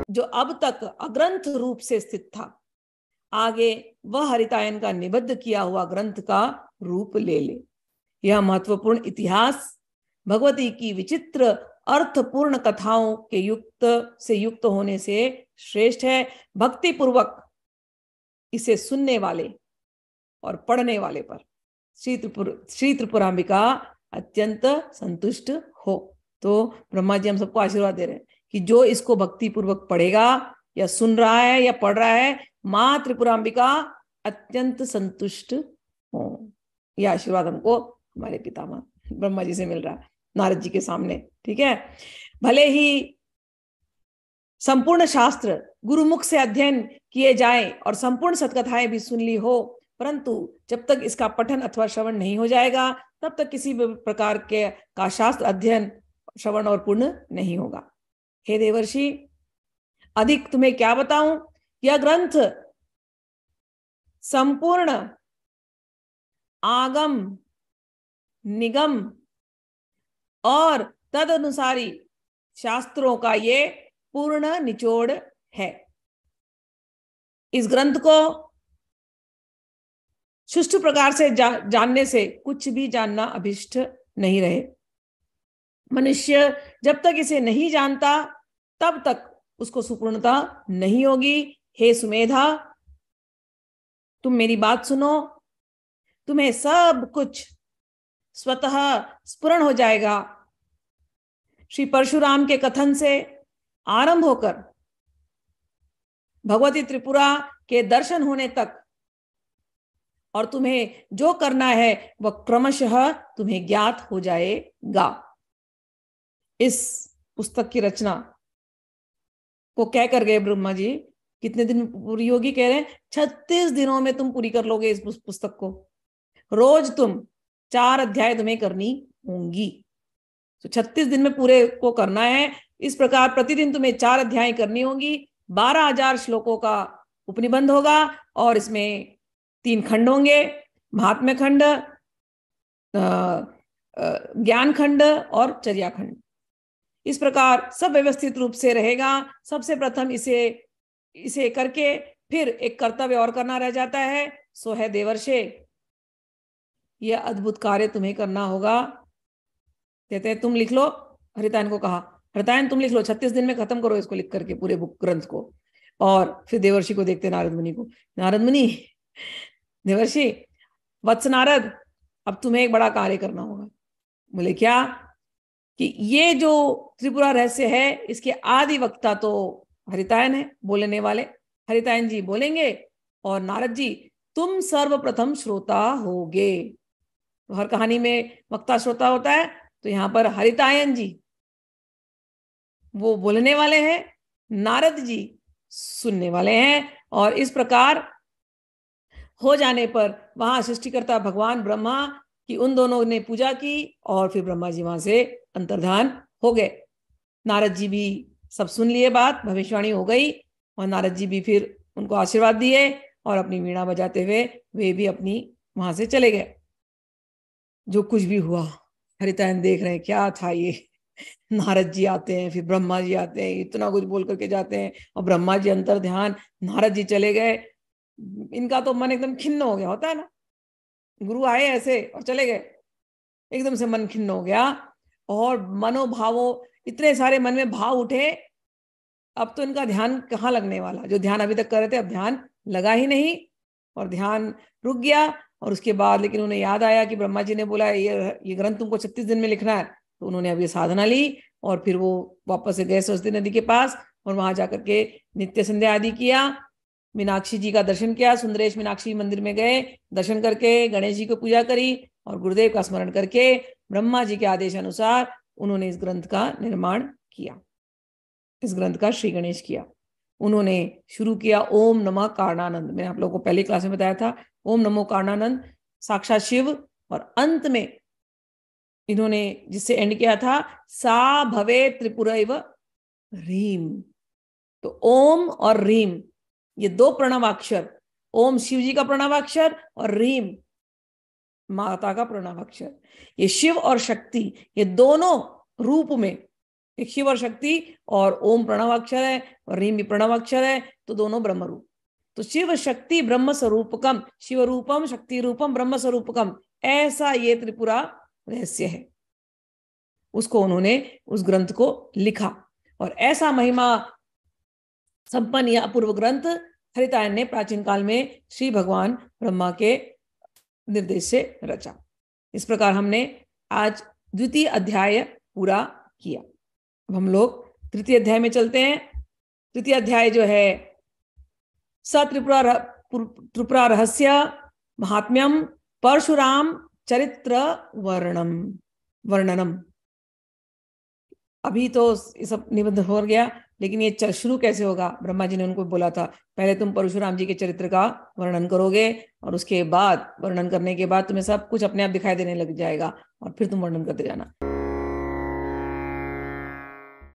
जो अब तक अग्रंथ रूप से स्थित था, आगे वह हरितायन का निबद्ध किया हुआ ग्रंथ का रूप ले ले। यह महत्वपूर्ण इतिहास भगवती की विचित्र अर्थपूर्ण कथाओं के युक्त होने से श्रेष्ठ है। भक्ति पूर्वक इसे सुनने वाले और पढ़ने वाले पर श्री त्रिपुरांबिका अत्यंत संतुष्ट हो। तो ब्रह्मा जी हम सबको आशीर्वाद दे रहे हैं कि जो इसको भक्ति पूर्वक पढ़ेगा या सुन रहा है या पढ़ रहा है, मां त्रिपुरांबिका अत्यंत संतुष्ट हो। यह आशीर्वाद हमको हमारे पितामह ब्रह्मा जी से मिल रहा है नारद जी के सामने। ठीक है, भले ही संपूर्ण शास्त्र गुरुमुख से अध्ययन किए जाए और संपूर्ण सतकथाएं भी सुन ली हो, परंतु जब तक इसका पठन अथवा श्रवण नहीं हो जाएगा तब तक किसी भी प्रकार के का शास्त्र अध्ययन, श्रवण और पूर्ण नहीं होगा। हे देवर्षि, अधिक तुम्हें क्या बताऊं, यह ग्रंथ संपूर्ण आगम निगम और तदनुसारी शास्त्रों का ये पूर्ण निचोड़ है। इस ग्रंथ को सुष्ठु प्रकार से जानने से कुछ भी जानना अभिष्ट नहीं रहे। मनुष्य जब तक इसे नहीं जानता तब तक उसको सुपूर्णता नहीं होगी। हे सुमेधा, तुम मेरी बात सुनो, तुम्हें सब कुछ स्वतः स्फुरण हो जाएगा। श्री परशुराम के कथन से आरंभ होकर भगवती त्रिपुरा के दर्शन होने तक और तुम्हें जो करना है वह क्रमशः तुम्हें ज्ञात हो जाएगा। इस पुस्तक की रचना को कह कर गए ब्रह्मा जी, कितने दिन पूरी होगी? कह रहे हैं 36 दिनों में तुम पूरी कर लोगे इस पुस्तक को। रोज तुम 4 अध्याय तुम्हें करनी होंगी, तो 36 दिन में पूरे को करना है। इस प्रकार प्रतिदिन तुम्हें 4 अध्याय करनी होंगी। 12,000 श्लोकों का उपनिबंध होगा और इसमें 3 खंड होंगे, महात्म्य खंड, ज्ञान खंड और चर्या खंड। इस प्रकार सब व्यवस्थित रूप से रहेगा। सबसे प्रथम इसे करके फिर एक कर्तव्य और करना रह जाता है, सो है देवर्षे, यह अद्भुत कार्य तुम्हें करना होगा। कहते हैं तुम लिख लो, हरितायन को कहा, हरितायन तुम लिख लो, 36 दिन में खत्म करो इसको लिख करके पूरे बुक ग्रंथ को। और फिर देवर्षि को देखते नारद मुनि को, नारद मुनि, देवर्षि वत्स नारद, अब तुम्हें एक बड़ा कार्य करना होगा। बोले क्या? कि ये जो त्रिपुरा रहस्य है इसके आदि वक्ता तो हरितायन है, बोलने वाले हरितायन जी बोलेंगे और नारद जी तुम सर्वप्रथम श्रोता होगे। तो हर कहानी में वक्ता श्रोता होता है, तो यहां पर हरितायन जी वो बोलने वाले हैं, नारद जी सुनने वाले हैं। और इस प्रकार हो जाने पर वहां सृष्टिकर्ता भगवान ब्रह्मा की उन दोनों ने पूजा की और फिर ब्रह्मा जी वहां से अंतर्धान हो गए। नारद जी भी सब सुन लिए, बात भविष्यवाणी हो गई और नारद जी भी फिर उनको आशीर्वाद दिए और अपनी वीणा बजाते हुए वे भी अपनी वहां से चले गए। जो कुछ भी हुआ हरितायन देख रहे हैं, क्या था ये। नारद जी आते हैं, फिर ब्रह्मा जी आते हैं, इतना कुछ बोल करके जाते हैं और ब्रह्मा जी अंतर ध्यान, नारद जी चले गए। इनका तो मन एकदम खिन्न हो गया, होता है ना, गुरु आए ऐसे और चले गए, एकदम से मन खिन्न हो गया और मनोभावों इतने सारे मन में भाव उठे। अब तो इनका ध्यान कहाँ लगने वाला, जो ध्यान अभी तक कर रहे थे अब ध्यान लगा ही नहीं और ध्यान रुक गया। और उसके बाद लेकिन उन्हें याद आया कि ब्रह्मा जी ने बोला ये ग्रंथ तुमको 36 दिन में लिखना है, तो उन्होंने अभी साधना ली और फिर वो वापस से गए सरस्वती नदी के पास और वहां जाकर के नित्य संध्या आदि किया, मीनाक्षी जी का दर्शन किया, सुंदरेश मीनाक्षी मंदिर में गए, दर्शन करके गणेश जी को पूजा करी और गुरुदेव का स्मरण करके ब्रह्मा जी के आदेश अनुसार उन्होंने इस ग्रंथ का निर्माण किया, इस ग्रंथ का श्री गणेश किया। उन्होंने शुरू किया ओम नमः कारणानंद, मैंने आप लोगों को पहली क्लास में बताया था, ओम नमो कारणानंद साक्षात शिव, और अंत में इन्होंने जिससे एंड किया था सा भवे त्रिपुरैव ह्रीम। तो ओम और ह्रीम ये 2 प्रणवाक्षर, ओम शिव जी का प्रणवाक्षर और ह्रीम माता का प्रणवाक्षर, ये शिव और शक्ति ये दोनों रूप में एक शिव और शक्ति, और ओम प्रणव अक्षर है और रीम भी प्रणव अक्षर है, तो दोनों ब्रह्म रूप। तो शिव शक्ति ब्रह्म स्वरूपकम, शिव रूपम शक्ति रूपम ब्रह्म स्वरूपकम, ऐसा ये त्रिपुरा रहस्य है। उसको उन्होंने उस ग्रंथ को लिखा, और ऐसा महिमा संपन्न यह अपूर्व ग्रंथ हरितायन ने प्राचीन काल में श्री भगवान ब्रह्मा के निर्देश से रचा। इस प्रकार हमने आज द्वितीय अध्याय पूरा किया। अब हम लोग तृतीय अध्याय में चलते हैं। तृतीय अध्याय जो है त्रिपुरा रहस्य महात्म्यम परशुराम चरित्र वर्णनम। अभी तो ये सब निबंध हो गया, लेकिन ये शुरू कैसे होगा? ब्रह्मा जी ने उनको बोला था पहले तुम परशुराम जी के चरित्र का वर्णन करोगे, और उसके बाद वर्णन करने के बाद तुम्हें सब कुछ अपने आप दिखाई देने लग जाएगा, और फिर तुम वर्णन करते जाना।